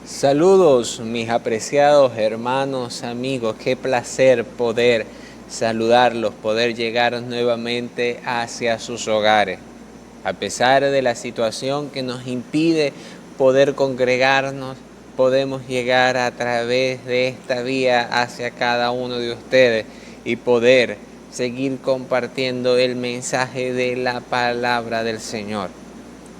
Saludos mis apreciados hermanos, amigos, qué placer poder saludarlos, poder llegar nuevamente hacia sus hogares. A pesar de la situación que nos impide poder congregarnos, podemos llegar a través de esta vía hacia cada uno de ustedes y poder seguir compartiendo el mensaje de la palabra del Señor.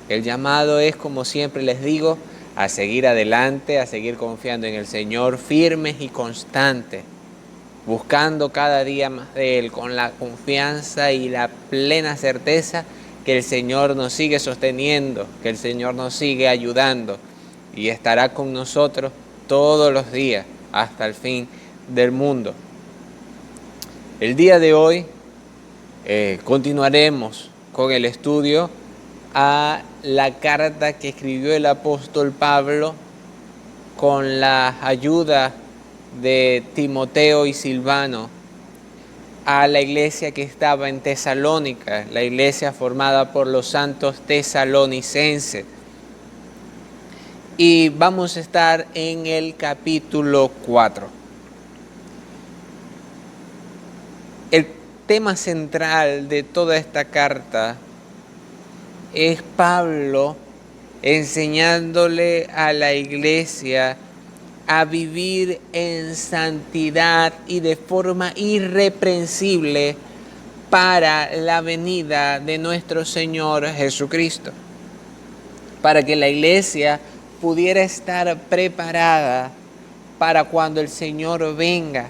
El llamado es, como siempre les digo, a seguir adelante, a seguir confiando en el Señor, firmes y constantes, buscando cada día más de Él, con la confianza y la plena certeza que el Señor nos sigue sosteniendo, que el Señor nos sigue ayudando y estará con nosotros todos los días hasta el fin del mundo. El día de hoy continuaremos con el estudio a la carta que escribió el apóstol Pablo con la ayuda de Timoteo y Silvano a la iglesia que estaba en Tesalónica, la iglesia formada por los santos tesalonicenses. Y vamos a estar en el capítulo 4. El tema central de toda esta carta es Pablo enseñándole a la iglesia a vivir en santidad y de forma irreprensible para la venida de nuestro Señor Jesucristo, para que la iglesia pudiera estar preparada para cuando el Señor venga,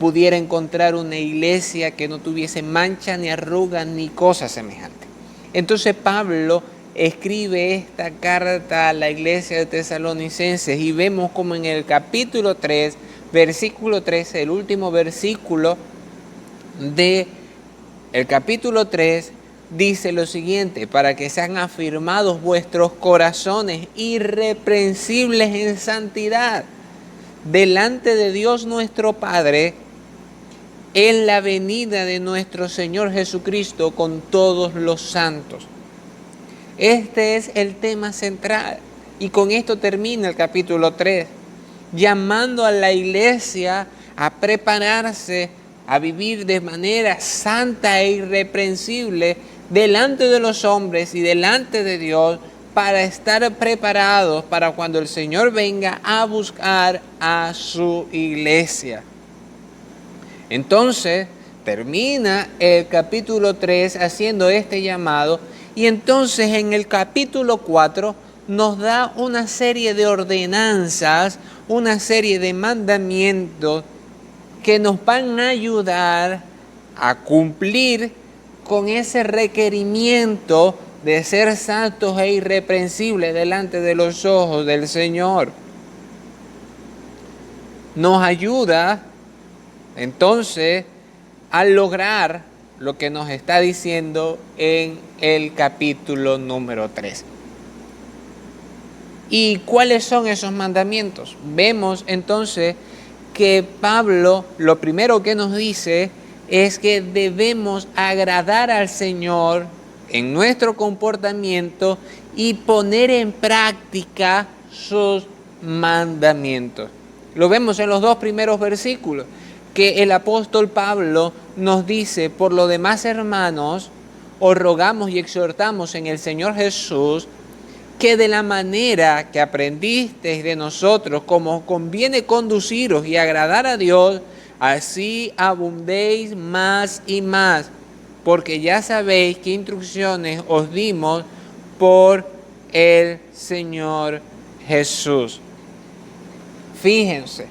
pudiera encontrar una iglesia que no tuviese mancha, ni arruga, ni cosa semejante. Entonces Pablo escribe esta carta a la iglesia de Tesalonicenses y vemos como en el capítulo 3, versículo 13, el último versículo del capítulo 3, dice lo siguiente: para que sean afirmados vuestros corazones irreprensibles en santidad delante de Dios nuestro Padre en la venida de nuestro Señor Jesucristo con todos los santos. Este es el tema central y con esto termina el capítulo 3, llamando a la iglesia a prepararse, a vivir de manera santa e irreprensible delante de los hombres y delante de Dios, para estar preparados para cuando el Señor venga a buscar a su iglesia. Entonces termina el capítulo 3 haciendo este llamado, y entonces en el capítulo 4 nos da una serie de ordenanzas, una serie de mandamientos que nos van a ayudar a cumplir con ese requerimiento de ser santos e irreprensibles delante de los ojos del Señor. Nos ayuda entonces a lograr lo que nos está diciendo en el capítulo número 3. ¿Y cuáles son esos mandamientos? Vemos entonces que Pablo lo primero que nos dice es que debemos agradar al Señor en nuestro comportamiento y poner en práctica sus mandamientos. Lo vemos en los dos primeros versículos, que el apóstol Pablo nos dice: por lo demás, hermanos, os rogamos y exhortamos en el Señor Jesús que de la manera que aprendisteis de nosotros, como conviene conduciros y agradar a Dios, así abundéis más y más, porque ya sabéis qué instrucciones os dimos por el Señor Jesús. Fíjense,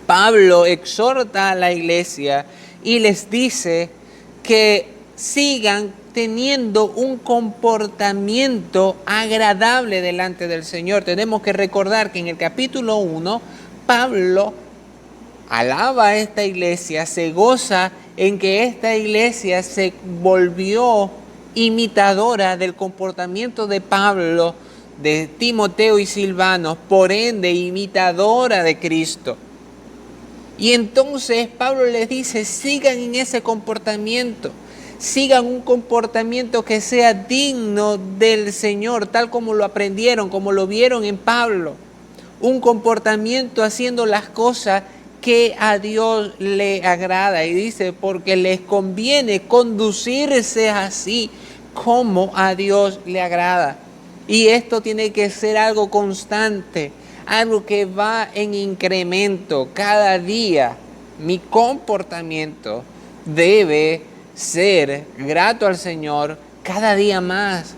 Pablo exhorta a la iglesia y les dice que sigan teniendo un comportamiento agradable delante del Señor. Tenemos que recordar que en el capítulo 1, Pablo alaba a esta iglesia, se goza en que esta iglesia se volvió imitadora del comportamiento de Pablo, de Timoteo y Silvano, por ende imitadora de Cristo. Y entonces Pablo les dice: sigan en ese comportamiento, sigan un comportamiento que sea digno del Señor, tal como lo aprendieron, como lo vieron en Pablo. un comportamiento haciendo las cosas que a Dios le agrada. Y dice, porque les conviene conducirse así como a Dios le agrada. Y esto tiene que ser algo constante, algo que va en incremento cada día. Mi comportamiento debe ser grato al Señor cada día más,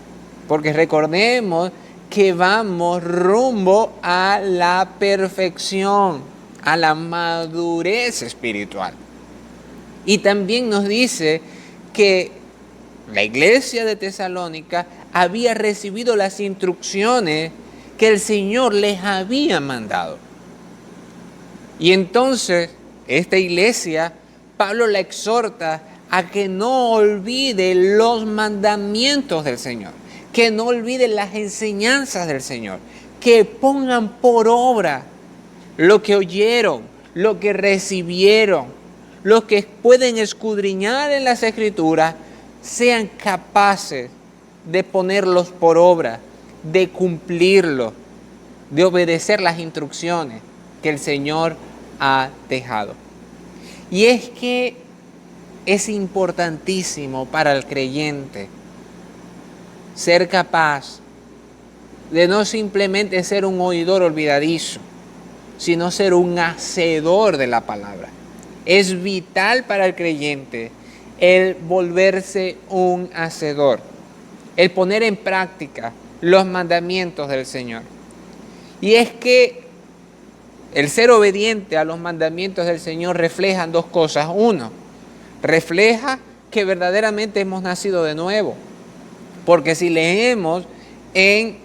porque recordemos que vamos rumbo a la perfección, a la madurez espiritual. Y también nos dice que la iglesia de Tesalónica había recibido las instrucciones que el Señor les había mandado. Y entonces, esta iglesia, Pablo la exhorta a que no olvide los mandamientos del Señor, que no olvide las enseñanzas del Señor, que pongan por obra lo que oyeron, lo que recibieron, lo que pueden escudriñar en las Escrituras, sean capaces de ponerlos por obra, de cumplirlo, de obedecer las instrucciones que el Señor ha dejado. Y es que es importantísimo para el creyente ser capaz de no simplemente ser un oidor olvidadizo, sino ser un hacedor de la palabra. Es vital para el creyente el volverse un hacedor, el poner en práctica los mandamientos del Señor. Y es que el ser obediente a los mandamientos del Señor refleja dos cosas. Uno, refleja que verdaderamente hemos nacido de nuevo. Porque si leemos en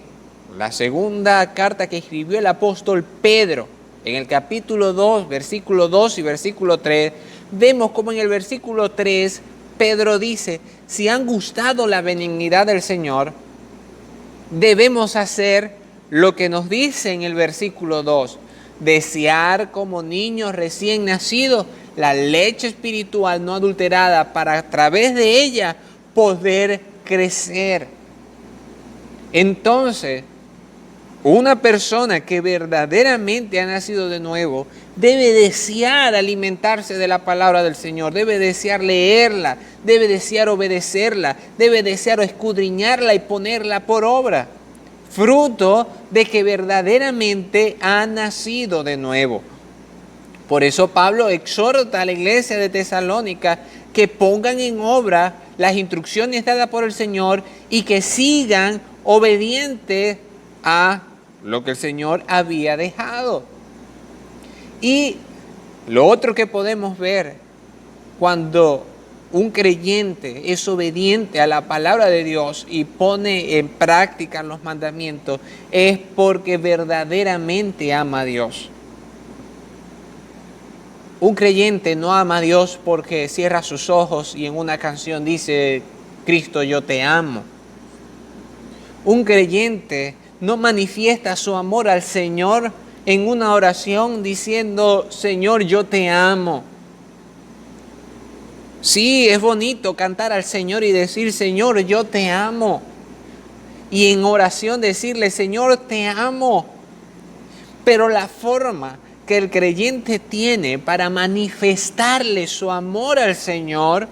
la segunda carta que escribió el apóstol Pedro, en el capítulo 2, versículo 2 y versículo 3, vemos como en el versículo 3, Pedro dice, si han gustado la benignidad del Señor, debemos hacer lo que nos dice en el versículo 2, desear como niños recién nacidos la leche espiritual no adulterada para a través de ella poder crecer. Entonces, una persona que verdaderamente ha nacido de nuevo debe desear alimentarse de la palabra del Señor, debe desear leerla, debe desear obedecerla, debe desear escudriñarla y ponerla por obra, fruto de que verdaderamente ha nacido de nuevo. Por eso Pablo exhorta a la iglesia de Tesalónica que pongan en obra las instrucciones dadas por el Señor y que sigan obedientes a lo que el Señor había dejado. Y lo otro que podemos ver cuando un creyente es obediente a la palabra de Dios y pone en práctica los mandamientos es porque verdaderamente ama a Dios. Un creyente no ama a Dios porque cierra sus ojos y en una canción dice, Cristo, yo te amo. Un creyente no manifiesta su amor al Señor en una oración diciendo, Señor, yo te amo. Sí, es bonito cantar al Señor y decir, Señor, yo te amo. Y en oración decirle, Señor, te amo. Pero la forma que el creyente tiene para manifestarle su amor al Señor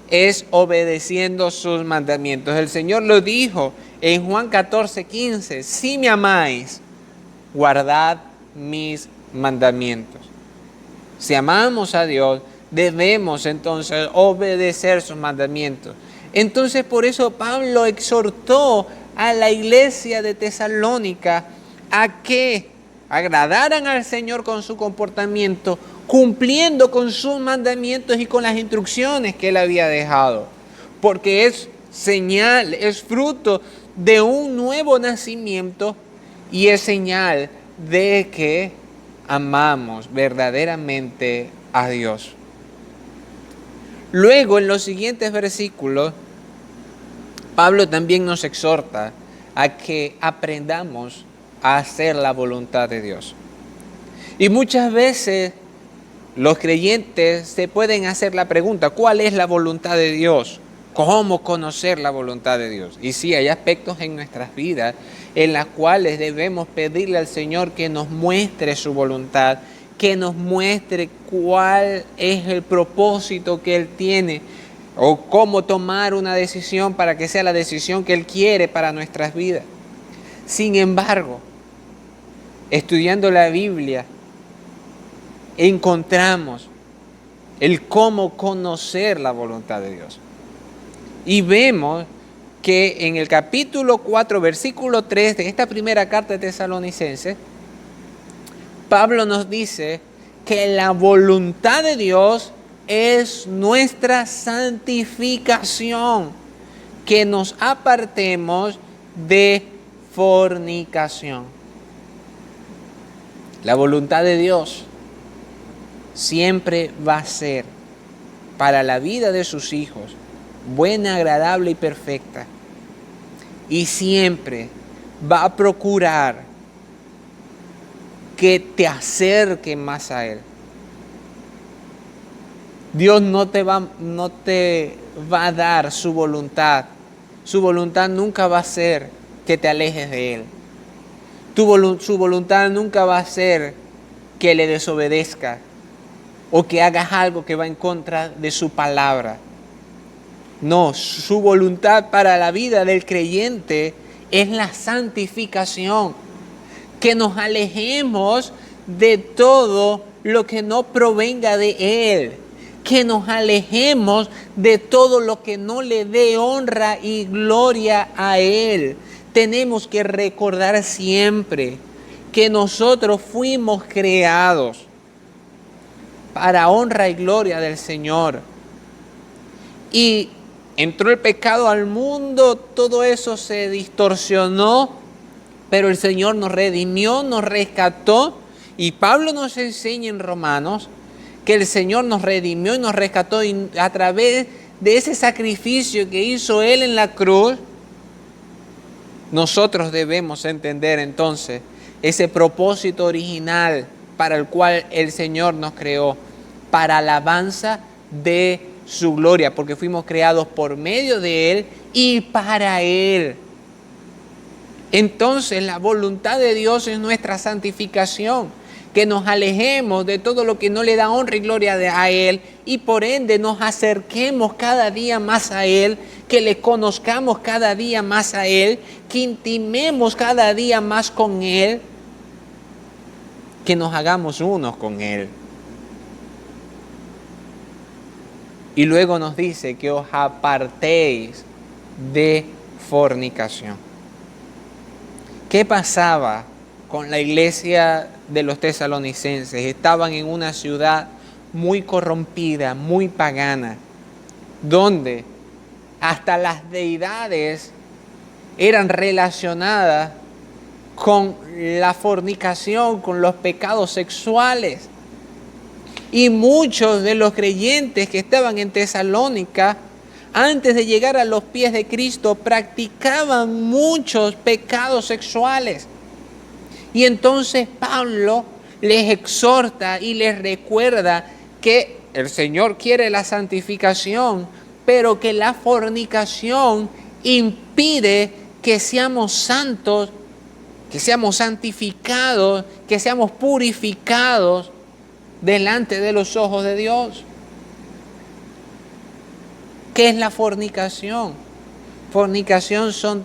es obedeciendo sus mandamientos. El Señor lo dijo en Juan 14:15, si me amáis, guardad mis mandamientos. Si amamos a Dios, debemos entonces obedecer sus mandamientos. Entonces por eso Pablo exhortó a la iglesia de Tesalónica a que agradaran al Señor con su comportamiento, cumpliendo con sus mandamientos y con las instrucciones que Él había dejado. Porque es señal, es fruto de un nuevo nacimiento y es señal de que amamos verdaderamente a Dios. Luego, en los siguientes versículos, Pablo también nos exhorta a que aprendamos a hacer la voluntad de Dios. Y muchas veces los creyentes se pueden hacer la pregunta, ¿cuál es la voluntad de Dios? cómo conocer la voluntad de Dios. Y sí, hay aspectos en nuestras vidas en las cuales debemos pedirle al Señor que nos muestre su voluntad, que nos muestre cuál es el propósito que Él tiene o cómo tomar una decisión para que sea la decisión que Él quiere para nuestras vidas. Sin embargo, estudiando la Biblia, encontramos el cómo conocer la voluntad de Dios. Y vemos que en el capítulo 4, versículo 3 de esta primera carta de Tesalonicenses, Pablo nos dice que la voluntad de Dios es nuestra santificación, que nos apartemos de fornicación. La voluntad de Dios siempre va a ser para la vida de sus hijos buena, agradable y perfecta. Y siempre va a procurar que te acerque más a Él. Dios no te va a dar su voluntad. Su voluntad nunca va a ser que te alejes de Él. Su voluntad nunca va a ser que le desobedezcas o que hagas algo que va en contra de su palabra. No, su voluntad para la vida del creyente es la santificación, que nos alejemos de todo lo que no provenga de Él, que nos alejemos de todo lo que no le dé honra y gloria a Él. Tenemos que recordar siempre que nosotros fuimos creados para honra y gloria del Señor. Y entró el pecado al mundo, todo eso se distorsionó, pero el Señor nos redimió, nos rescató. Y Pablo nos enseña en Romanos que el Señor nos redimió y nos rescató a través de ese sacrificio que hizo Él en la cruz. Nosotros debemos entender entonces ese propósito original para el cual el Señor nos creó, para alabanza de su gloria, porque fuimos creados por medio de Él y para Él. Entonces la voluntad de Dios es nuestra santificación, que nos alejemos de todo lo que no le da honra y gloria a Él y por ende nos acerquemos cada día más a Él, que le conozcamos cada día más a Él, que intimemos cada día más con Él, que nos hagamos unos con Él. Y luego nos dice que os apartéis de fornicación. ¿Qué pasaba con la iglesia de los tesalonicenses? Estaban en una ciudad muy corrompida, muy pagana, donde hasta las deidades eran relacionadas con la fornicación, con los pecados sexuales. Y muchos de los creyentes que estaban en Tesalónica, antes de llegar a los pies de Cristo, practicaban muchos pecados sexuales. Y entonces Pablo les exhorta y les recuerda que el Señor quiere la santificación, pero que la fornicación impide que seamos santos, que seamos santificados, que seamos purificados delante de los ojos de Dios. ¿Qué es la fornicación? Fornicación son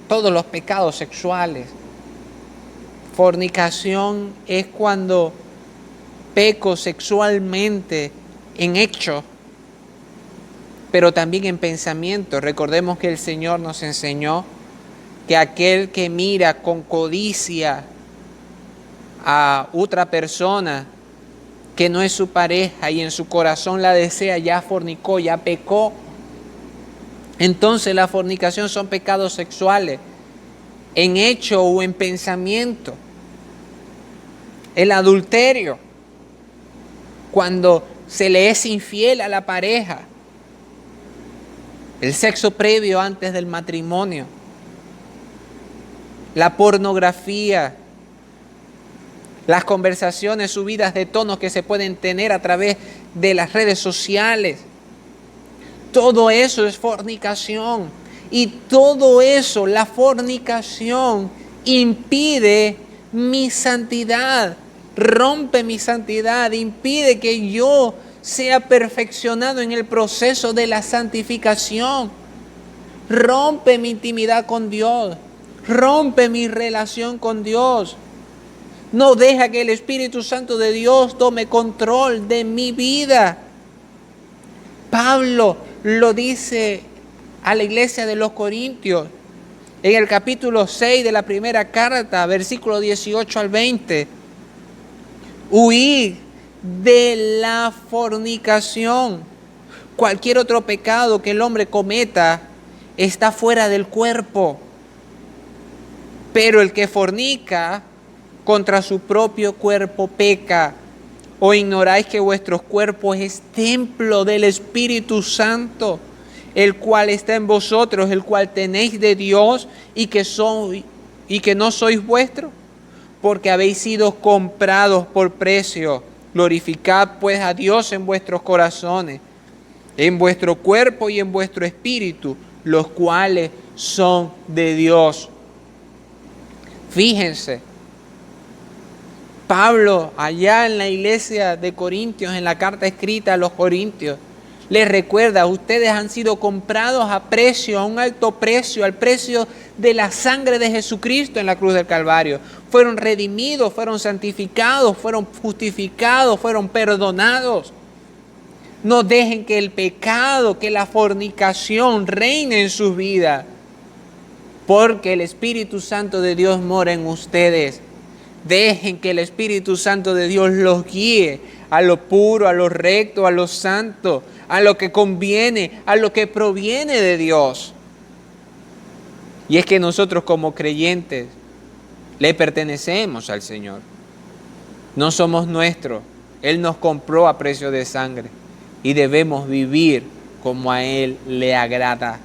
todos los pecados sexuales. Fornicación es cuando peco sexualmente en hecho, pero también en pensamiento. Recordemos que el Señor nos enseñó que aquel que mira con codicia a otra persona que no es su pareja y en su corazón la desea, ya fornicó, ya pecó. Entonces la fornicación son pecados sexuales en hecho o en pensamiento. El adulterio, cuando se le es infiel a la pareja. El sexo previo antes del matrimonio. La pornografía. Las conversaciones subidas de tono que se pueden tener a través de las redes sociales. Todo eso es fornicación. Y todo eso, la fornicación, impide mi santidad, rompe mi santidad, impide que yo sea perfeccionado en el proceso de la santificación. Rompe mi intimidad con Dios, rompe mi relación con Dios. No deja que el Espíritu Santo de Dios tome control de mi vida. Pablo lo dice a la iglesia de los Corintios en el capítulo 6 de la primera carta, versículo 18 al 20. Huid de la fornicación. Cualquier otro pecado que el hombre cometa está fuera del cuerpo. Pero el que fornica contra su propio cuerpo peca. ¿O ignoráis que vuestros cuerpos es templo del Espíritu Santo, el cual está en vosotros, el cual tenéis de Dios y que no sois vuestros? Porque habéis sido comprados por precio. Glorificad pues a Dios en vuestros corazones, en vuestro cuerpo y en vuestro espíritu, los cuales son de Dios. Fíjense, Pablo allá en la iglesia de Corintios, en la carta escrita a los Corintios, les recuerda: ustedes han sido comprados a precio, a un alto precio, al precio de la sangre de Jesucristo en la cruz del Calvario. Fueron redimidos, fueron santificados, fueron justificados, fueron perdonados. No dejen que el pecado, que la fornicación reine en sus vidas, porque el Espíritu Santo de Dios mora en ustedes. Dejen que el Espíritu Santo de Dios los guíe a lo puro, a lo recto, a lo santo, a lo que conviene, a lo que proviene de Dios. Y es que nosotros como creyentes le pertenecemos al Señor. No somos nuestros. Él nos compró a precio de sangre y debemos vivir como a Él le agrada.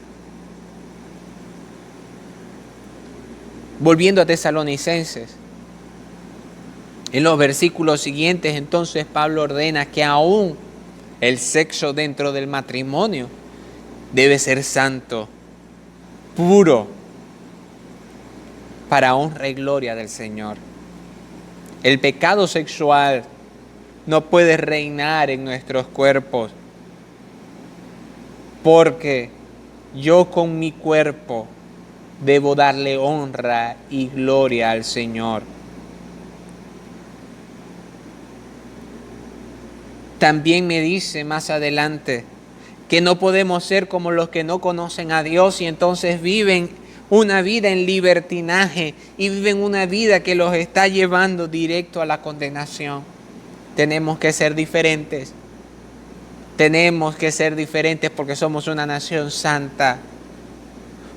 Volviendo a Tesalonicenses, en los versículos siguientes, entonces Pablo ordena que aún el sexo dentro del matrimonio debe ser santo, puro, para honra y gloria del Señor. El pecado sexual no puede reinar en nuestros cuerpos, porque yo con mi cuerpo debo darle honra y gloria al Señor. También me dice más adelante que no podemos ser como los que no conocen a Dios y entonces viven una vida en libertinaje y viven una vida que los está llevando directo a la condenación. Tenemos que ser diferentes. Tenemos que ser diferentes porque somos una nación santa.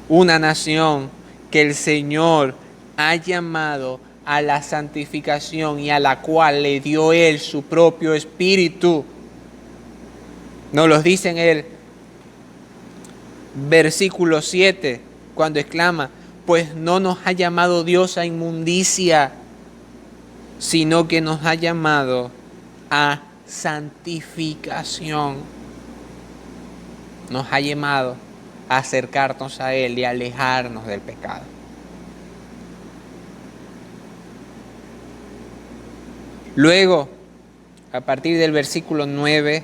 Una nación que el Señor ha llamado a la santificación y a la cual le dio Él su propio Espíritu. Nos lo dice en el versículo 7, cuando exclama: pues no nos ha llamado Dios a inmundicia, sino que nos ha llamado a santificación. Nos ha llamado a acercarnos a Él y a alejarnos del pecado. Luego, a partir del versículo 9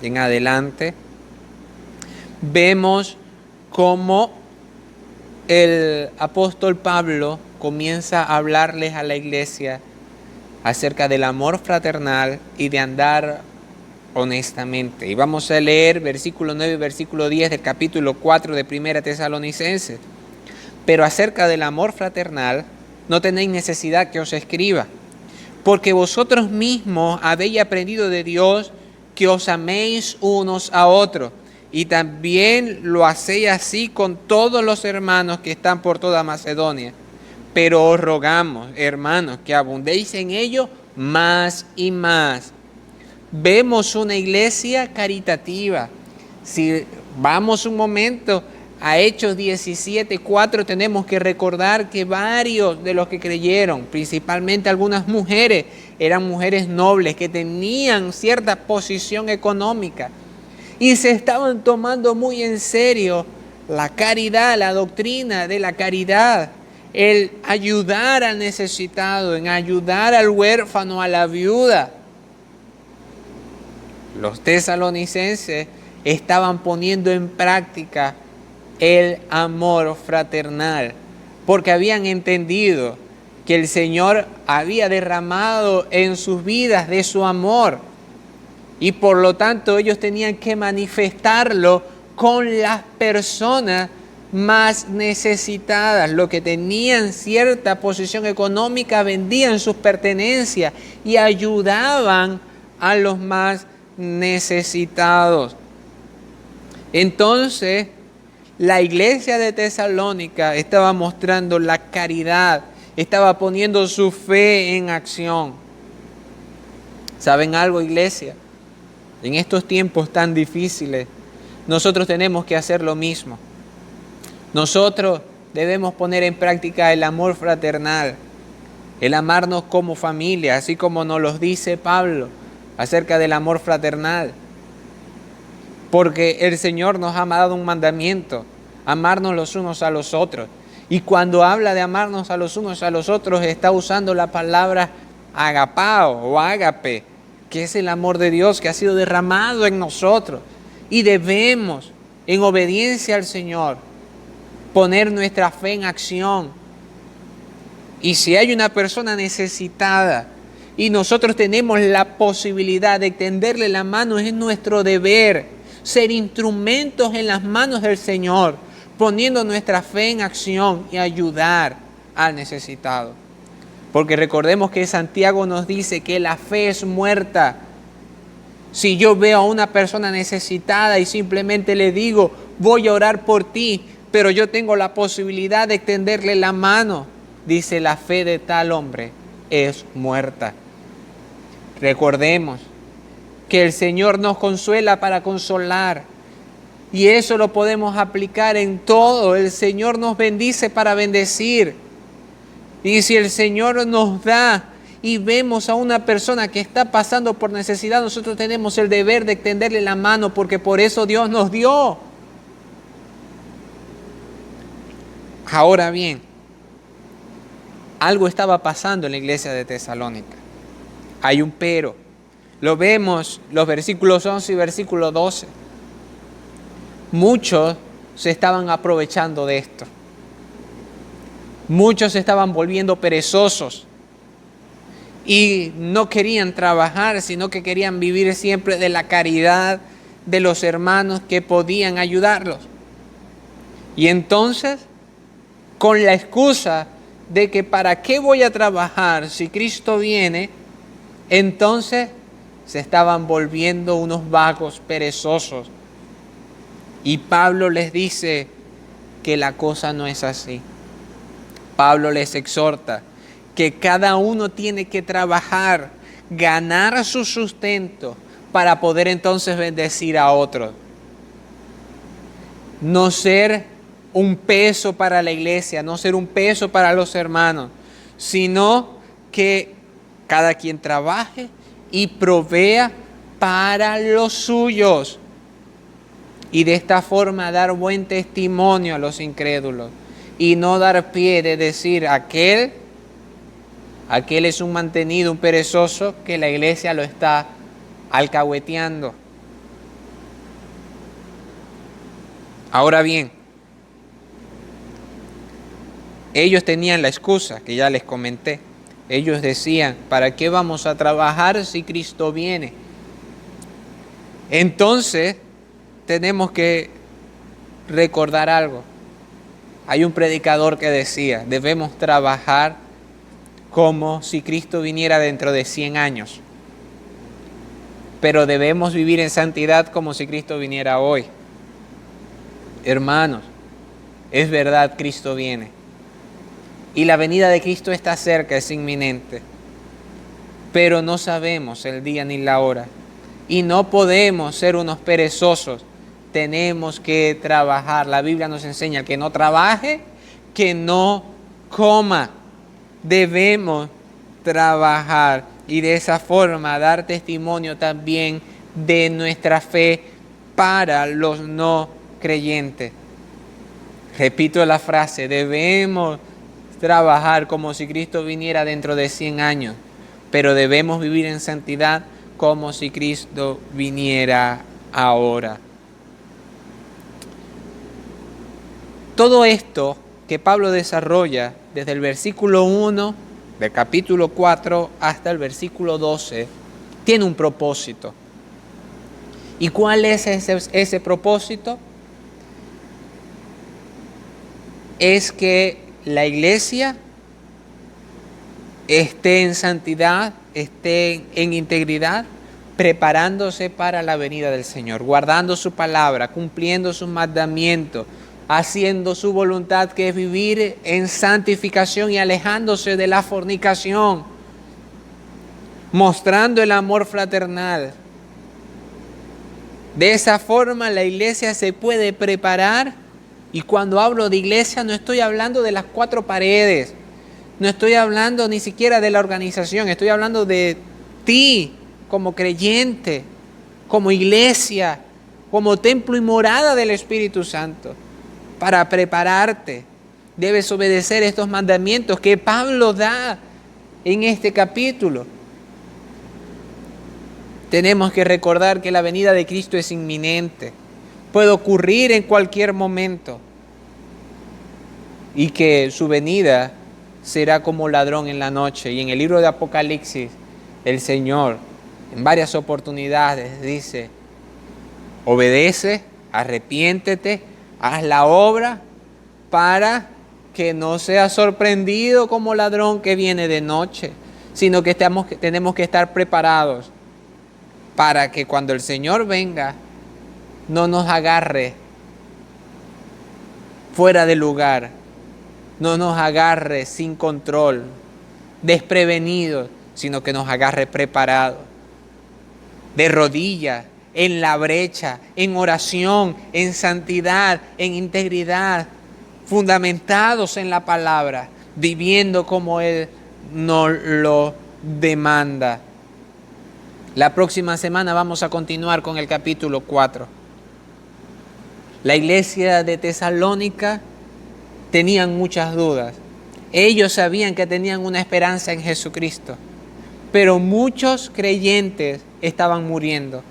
en adelante, vemos cómo el apóstol Pablo comienza a hablarles a la iglesia acerca del amor fraternal y de andar honestamente. Y vamos a leer versículo 9 y versículo 10 del capítulo 4 de 1 Tesalonicenses. Pero acerca del amor fraternal no tenéis necesidad que os escriba, porque vosotros mismos habéis aprendido de Dios que os améis unos a otros, y también lo hacéis así con todos los hermanos que están por toda Macedonia. Pero os rogamos, hermanos, que abundéis en ello más y más. Vemos una iglesia caritativa. Si vamos un momento a Hechos 17:4, tenemos que recordar que varios de los que creyeron, principalmente algunas mujeres, eran mujeres nobles que tenían cierta posición económica. y se estaban tomando muy en serio la caridad, la doctrina de la caridad, el ayudar al necesitado, en ayudar al huérfano, a la viuda. Los tesalonicenses estaban poniendo en práctica el amor fraternal, porque habían entendido que el Señor había derramado en sus vidas de su amor, y por lo tanto ellos tenían que manifestarlo con las personas más necesitadas. Los que tenían cierta posición económica vendían sus pertenencias y ayudaban a los más necesitados. Entonces, la iglesia de Tesalónica estaba mostrando la caridad, estaba poniendo su fe en acción. ¿Saben algo, iglesia? En estos tiempos tan difíciles, nosotros tenemos que hacer lo mismo. Nosotros debemos poner en práctica el amor fraternal, el amarnos como familia, así como nos lo dice Pablo acerca del amor fraternal. Porque el Señor nos ha dado un mandamiento, amarnos los unos a los otros. Y cuando habla de amarnos a los unos a los otros, está usando la palabra agapao o ágape, que es el amor de Dios que ha sido derramado en nosotros. Y debemos, en obediencia al Señor, poner nuestra fe en acción. Y si hay una persona necesitada y nosotros tenemos la posibilidad de extenderle la mano, es nuestro deber ser instrumentos en las manos del Señor, poniendo nuestra fe en acción y ayudar al necesitado. Porque recordemos que Santiago nos dice que la fe es muerta. Si yo veo a una persona necesitada y simplemente le digo, voy a orar por ti, pero yo tengo la posibilidad de extenderle la mano, dice, la fe de tal hombre es muerta. Recordemos que el Señor nos consuela para consolar, y eso lo podemos aplicar en todo. El Señor nos bendice para bendecir. Y si el Señor nos da y vemos a una persona que está pasando por necesidad, nosotros tenemos el deber de extenderle la mano, porque por eso Dios nos dio. Ahora bien, algo estaba pasando en la iglesia de Tesalónica. Hay un pero. Lo vemos los versículos 11 y versículo 12. Muchos se estaban aprovechando de esto. Muchos se estaban volviendo perezosos y no querían trabajar, sino que querían vivir siempre de la caridad de los hermanos que podían ayudarlos. Y entonces, con la excusa de que ¿para qué voy a trabajar si Cristo viene?, entonces se estaban volviendo unos vagos perezosos. Y Pablo les dice que la cosa no es así. Pablo les exhorta que cada uno tiene que trabajar, ganar su sustento para poder entonces bendecir a otros. No ser un peso para la iglesia, no ser un peso para los hermanos, sino que cada quien trabaje y provea para los suyos. Y de esta forma dar buen testimonio a los incrédulos. Y no dar pie de decir, aquel es un mantenido, un perezoso, que la iglesia lo está alcahueteando. Ahora bien, ellos tenían la excusa que ya les comenté. Ellos decían, ¿para qué vamos a trabajar si Cristo viene? Entonces, tenemos que recordar algo. Hay un predicador que decía, debemos trabajar como si Cristo viniera dentro de 100 años. Pero debemos vivir en santidad como si Cristo viniera hoy. Hermanos, es verdad, Cristo viene. Y la venida de Cristo está cerca, es inminente. Pero no sabemos el día ni la hora. Y no podemos ser unos perezosos. Tenemos que trabajar. La Biblia nos enseña que no trabaje, que no coma. Debemos trabajar y de esa forma dar testimonio también de nuestra fe para los no creyentes. Repito la frase, debemos trabajar como si Cristo viniera dentro de 100 años, pero debemos vivir en santidad como si Cristo viniera ahora. Todo esto que Pablo desarrolla desde el versículo 1 del capítulo 4 hasta el versículo 12 tiene un propósito. ¿Y cuál es ese propósito? Es que la iglesia esté en santidad, esté en integridad, preparándose para la venida del Señor, guardando su palabra, cumpliendo sus mandamientos, haciendo su voluntad, que es vivir en santificación y alejándose de la fornicación, mostrando el amor fraternal. De esa forma la iglesia se puede preparar, y cuando hablo de iglesia no estoy hablando de las 4 paredes, no estoy hablando ni siquiera de la organización, estoy hablando de ti como creyente, como iglesia, como templo y morada del Espíritu Santo. Para prepararte, debes obedecer estos mandamientos que Pablo da en este capítulo. Tenemos que recordar que la venida de Cristo es inminente, puede ocurrir en cualquier momento, y que su venida será como ladrón en la noche. Y en el libro de Apocalipsis, el Señor en varias oportunidades dice: obedece, arrepiéntete, haz la obra para que no seas sorprendido como ladrón que viene de noche, sino que tenemos que estar preparados para que cuando el Señor venga no nos agarre fuera de lugar, no nos agarre sin control, desprevenidos, sino que nos agarre preparados, de rodillas, en la brecha, en oración, en santidad, en integridad, fundamentados en la palabra, viviendo como Él nos lo demanda. La próxima semana vamos a continuar con el capítulo 4. La iglesia de Tesalónica tenían muchas dudas. Ellos sabían que tenían una esperanza en Jesucristo, pero muchos creyentes estaban muriendo.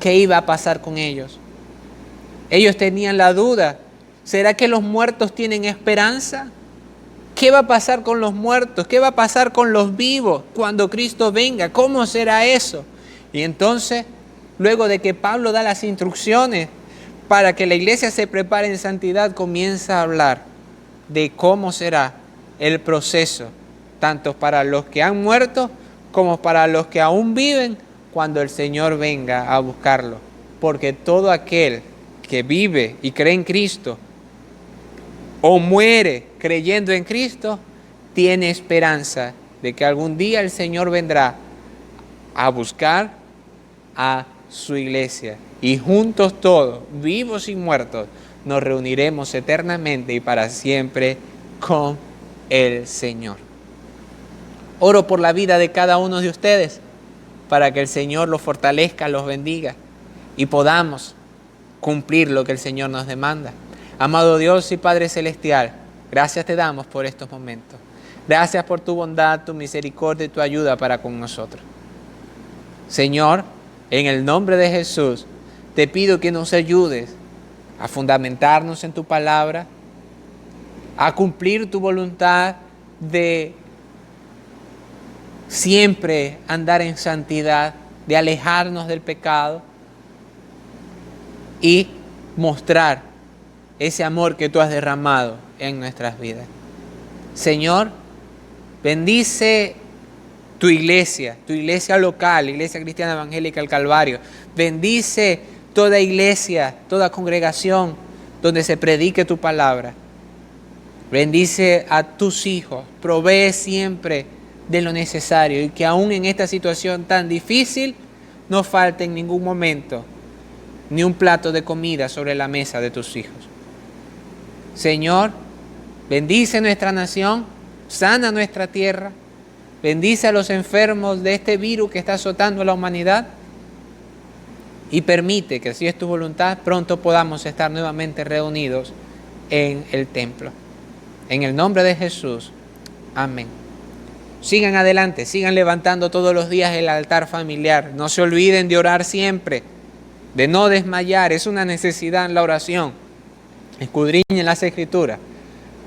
¿Qué iba a pasar con ellos? Ellos tenían la duda: ¿será que los muertos tienen esperanza? ¿Qué va a pasar con los muertos? ¿Qué va a pasar con los vivos cuando Cristo venga? ¿Cómo será eso? Y entonces, luego de que Pablo da las instrucciones para que la iglesia se prepare en santidad, comienza a hablar de cómo será el proceso, tanto para los que han muerto como para los que aún viven, cuando el Señor venga a buscarlo. Porque todo aquel que vive y cree en Cristo, o muere creyendo en Cristo, tiene esperanza de que algún día el Señor vendrá a buscar a su iglesia. Y juntos todos, vivos y muertos, nos reuniremos eternamente y para siempre con el Señor. Oro por la vida de cada uno de ustedes, para que el Señor los fortalezca, los bendiga y podamos cumplir lo que el Señor nos demanda. Amado Dios y Padre Celestial, gracias te damos por estos momentos. Gracias por tu bondad, tu misericordia y tu ayuda para con nosotros. Señor, en el nombre de Jesús, te pido que nos ayudes a fundamentarnos en tu palabra, a cumplir tu voluntad de siempre andar en santidad, de alejarnos del pecado y mostrar ese amor que tú has derramado en nuestras vidas. Señor, bendice tu iglesia local, Iglesia Cristiana Evangélica El Calvario. Bendice toda iglesia, toda congregación donde se predique tu palabra. Bendice a tus hijos, provee siempre de lo necesario y que aún en esta situación tan difícil no falte en ningún momento ni un plato de comida sobre la mesa de tus hijos. Señor, bendice nuestra nación, sana nuestra tierra, bendice a los enfermos de este virus que está azotando a la humanidad y permite que, si es tu voluntad, pronto podamos estar nuevamente reunidos en el templo. En el nombre de Jesús. Amén. Sigan adelante, sigan levantando todos los días el altar familiar. No se olviden de orar siempre, de no desmayar. Es una necesidad en la oración. Escudriñen las Escrituras.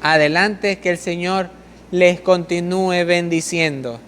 Adelante, que el Señor les continúe bendiciendo.